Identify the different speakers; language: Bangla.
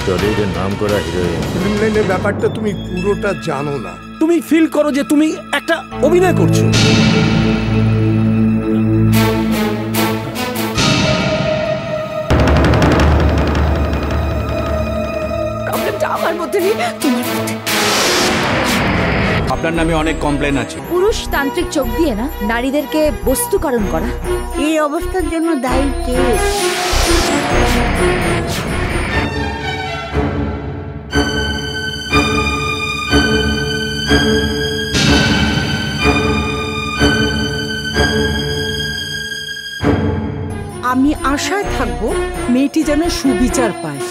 Speaker 1: টলিউডের নাম করা হিরোইন।
Speaker 2: ফিল্ম লাইনের ব্যাপারটা তুমি পুরোটা জানো না।
Speaker 3: তুমি ফিল করো যে তুমি একটা অভিনয় করছো।
Speaker 4: প্রবলেমটা আমার মধ্যে নেই, তোমার মধ্যে।
Speaker 3: আপনার নামে অনেক কমপ্লেন আছে।
Speaker 4: পুরুষতান্ত্রিক চোখ দিয়ে না নারীদেরকে বস্তুকরণ করা,
Speaker 5: এই অবস্থার জন্য দায়ী কে?
Speaker 6: আমি আশায় থাকবো মেয়েটি যেন সুবিচার পায়।